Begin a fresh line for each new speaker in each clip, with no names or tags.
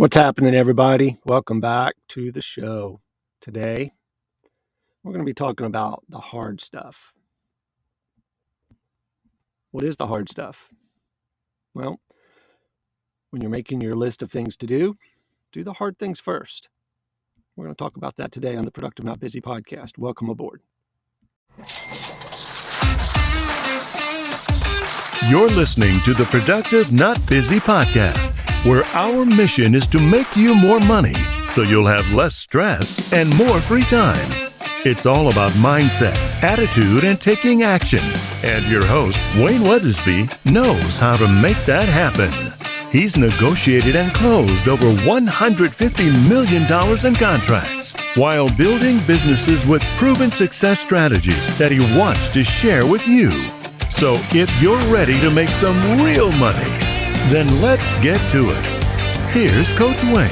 What's happening, everybody? Welcome back to the show. Today, we're going to be talking about the hard stuff. What is the hard stuff? Well, when you're making your list of things to do the hard things first. We're going to talk about that today on the Productive Not Busy podcast. Welcome aboard.
You're listening to the Productive Not Busy podcast, where our mission is to make you more money so you'll have less stress and more free time. It's all about mindset, attitude, and taking action. And your host, Wayne Weathersby, knows how to make that happen. He's negotiated and closed over $150 million in contracts while building businesses with proven success strategies that he wants to share with you. So if you're ready to make some real money, then let's get to it. Here's Coach Wayne.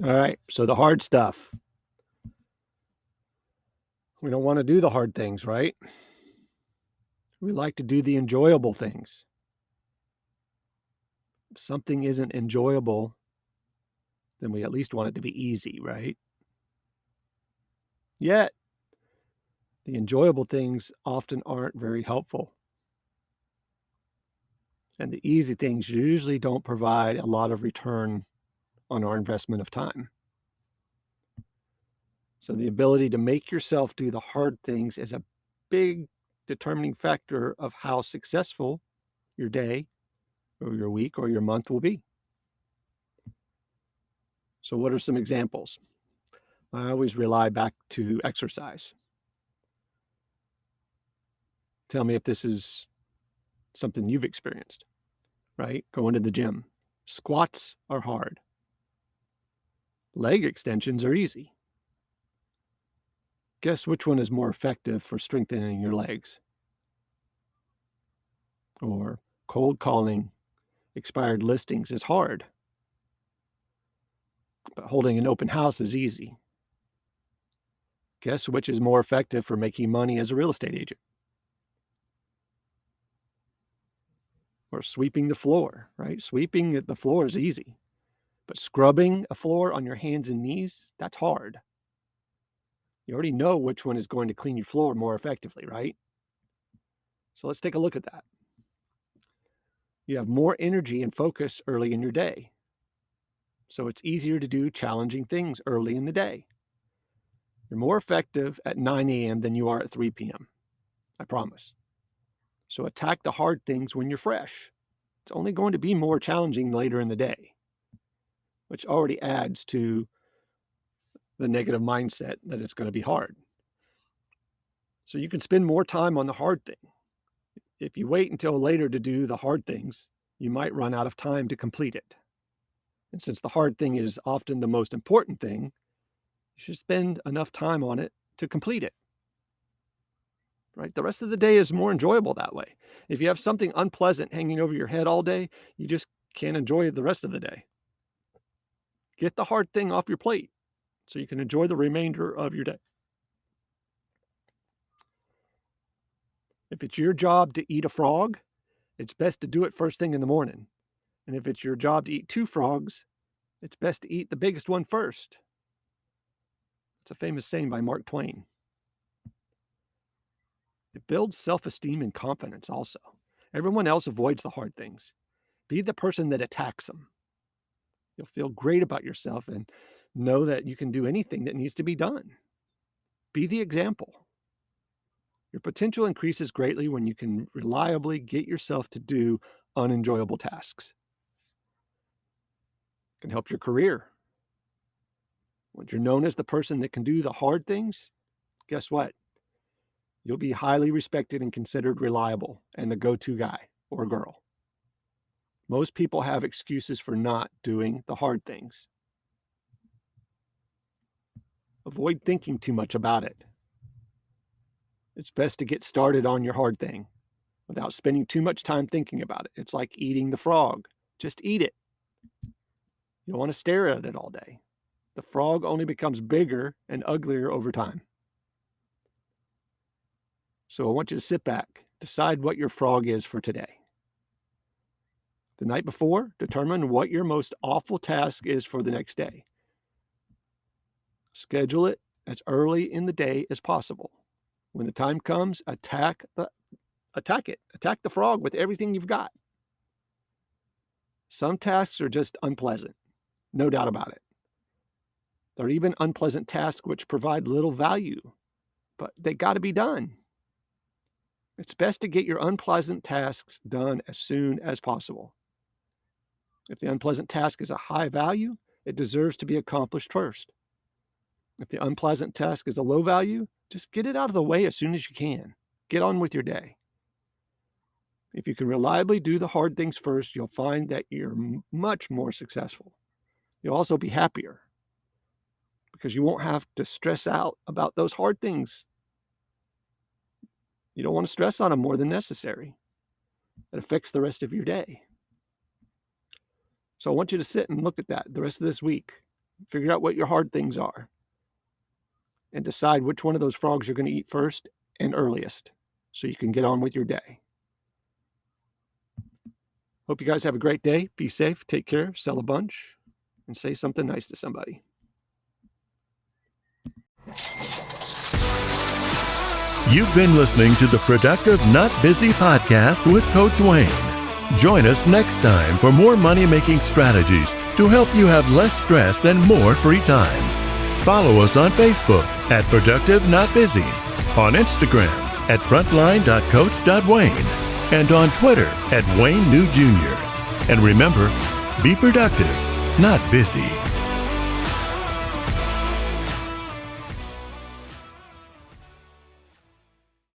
All right, so the hard stuff. We don't want to do the hard things, right? We like to do the enjoyable things. If something isn't enjoyable, then we at least want it to be easy, right? Yet, the enjoyable things often aren't very helpful. And the easy things usually don't provide a lot of return on our investment of time. So the ability to make yourself do the hard things is a big determining factor of how successful your day or your week or your month will be. So what are some examples? I always rely back to exercise. Tell me if this is something you've experienced, right? Going to the gym. Squats are hard. Leg extensions are easy. Guess which one is more effective for strengthening your legs? Or cold calling expired listings is hard, but holding an open house is easy. Guess which is more effective for making money as a real estate agent? Or sweeping the floor, right? Sweeping the floor is easy, but scrubbing a floor on your hands and knees, that's hard. You already know which one is going to clean your floor more effectively, right? So let's take a look at that. You have more energy and focus early in your day. So it's easier to do challenging things early in the day. You're more effective at 9 a.m. than you are at 3 p.m. I promise. So attack the hard things when you're fresh. It's only going to be more challenging later in the day, which already adds to the negative mindset that it's going to be hard. So you can spend more time on the hard thing. If you wait until later to do the hard things, you might run out of time to complete it. And since the hard thing is often the most important thing, you should spend enough time on it to complete it. Right? The rest of the day is more enjoyable that way. If you have something unpleasant hanging over your head all day, you just can't enjoy the rest of the day. Get the hard thing off your plate so you can enjoy the remainder of your day. If it's your job to eat a frog, it's best to do it first thing in the morning. And if it's your job to eat 2 frogs, it's best to eat the biggest one first. It's a famous saying by Mark Twain. It builds self-esteem and confidence also. Everyone else avoids the hard things. Be the person that attacks them. You'll feel great about yourself and know that you can do anything that needs to be done. Be the example. Your potential increases greatly when you can reliably get yourself to do unenjoyable tasks. It can help your career. When you're known as the person that can do the hard things, guess what? You'll be highly respected and considered reliable and the go-to guy or girl. Most people have excuses for not doing the hard things. Avoid thinking too much about it. It's best to get started on your hard thing without spending too much time thinking about it. It's like eating the frog. Just eat it. You don't want to stare at it all day. The frog only becomes bigger and uglier over time. So I want you to sit back, decide what your frog is for today. The night before, determine what your most awful task is for the next day. Schedule it as early in the day as possible. When the time comes, attack it. Attack the frog with everything you've got. Some tasks are just unpleasant, no doubt about it. There are even unpleasant tasks which provide little value, but they got to be done. It's best to get your unpleasant tasks done as soon as possible. If the unpleasant task is a high value, it deserves to be accomplished first. If the unpleasant task is a low value, just get it out of the way as soon as you can. Get on with your day. If you can reliably do the hard things first, you'll find that you're much more successful. You'll also be happier because you won't have to stress out about those hard things. You don't want to stress on them more than necessary. It affects the rest of your day. So I want you to sit and look at that the rest of this week. Figure out what your hard things are and decide which one of those frogs you're going to eat first and earliest so you can get on with your day. Hope you guys have a great day. Be safe, take care, sell a bunch, and say something nice to somebody.
You've been listening to the Productive Not Busy podcast with Coach Wayne. Join us next time for more money-making strategies to help you have less stress and more free time. Follow us on Facebook at Productive Not Busy, on Instagram at frontline.coach.wayne, and on Twitter at Wayne New Jr. And remember, be productive, not busy.